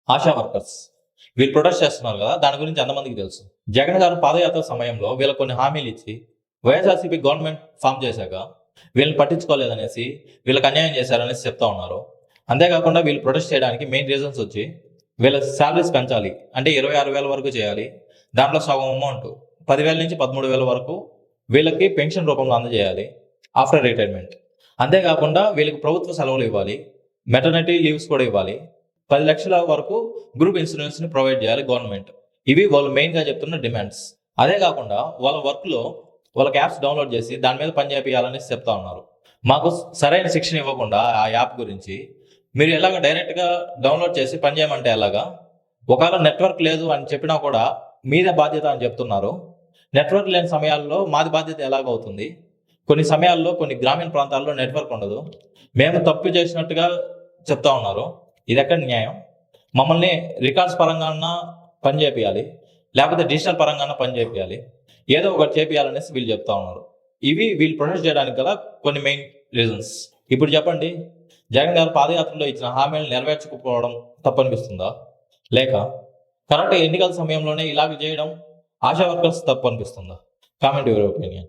ASHA workers వీళ్ళు protest చేస్తున్నారు కదా, దాని గురించి ఎంతమందికి తెలుసు? జగన్ గారు పాదయాత్ర సమయంలో వీళ్ళకి కొన్ని హామీలు ఇచ్చి వైఎస్ఆర్సీపీ గవర్నమెంట్ ఫామ్ చేశాక వీళ్ళని పట్టించుకోలేదనేసి, వీళ్ళకి అన్యాయం చేశారనేసి చెప్తా ఉన్నారు. అంతేకాకుండా వీళ్ళు ప్రొటెస్ట్ చేయడానికి మెయిన్ రీజన్స్ వచ్చి వీళ్ళ శాలరీస్ పెంచాలి, అంటే 26,000 వరకు చేయాలి. దాంట్లో సగం అమౌంట్ 10,000 నుంచి 13,000 వరకు వీళ్ళకి పెన్షన్ రూపంలో అందజేయాలి ఆఫ్టర్ రిటైర్మెంట్. అంతేకాకుండా వీళ్ళకి ప్రభుత్వ సెలవులు ఇవ్వాలి, మెటర్నిటీ లీవ్స్ కూడా ఇవ్వాలి, 10 లక్షల వరకు గ్రూప్ ఇన్సూరెన్స్ ని ప్రొవైడ్ చేయాలి గవర్నమెంట్. ఇవి వాళ్ళు మెయిన్ గా చెప్తున్న డిమాండ్స్. అదే కాకుండా వాళ్ళ వర్క్ లో వాళ్ళకి యాప్స్ డౌన్లోడ్ చేసి దాని మీద పని చేయాలనేసి చెప్తా ఉన్నారు. మాకు సరైన శిక్షణ ఇవ్వకుండా ఆ యాప్ గురించి మీరు ఎలాగ డైరెక్ట్ గా డౌన్లోడ్ చేసి పని చేయమంటే ఎలాగా? ఒకవేళ నెట్వర్క్ లేదు అని చెప్పినా కూడా మీదే బాధ్యత అని చెప్తున్నారు. నెట్వర్క్ లేని సమయాల్లో మాది బాధ్యత ఎలాగవుతుంది? కొన్ని సమయాల్లో కొన్ని గ్రామీణ ప్రాంతాల్లో నెట్వర్క్ ఉండదు, మేము తప్పు చేసినట్టుగా చెప్తా ఉన్నారు. ఇది ఎక్కడ న్యాయం? మమ్మల్ని రికార్డ్స్ పరంగా పని చేపియాలి, లేకపోతే డిజిటల్ పరంగా పని చేపియాలి, ఏదో ఒకటి చేపియాలనేసి వీళ్ళు చెప్తా ఉన్నారు. ఇవి వీళ్ళు ప్రొటెస్ట్ చేయడానికి గల కొన్ని మెయిన్ రీజన్స్. ఇప్పుడు చెప్పండి, జగన్ గారు పాదయాత్రలో ఇచ్చిన హామీలు నెరవేర్చకపోవడం తప్పనిపిస్తుందా, లేక కరెక్ట్ ఎన్నికల సమయంలోనే ఇలాగ చేయడం ఆశా వర్కర్స్ తప్పు అనిపిస్తుందా? Comment your opinion.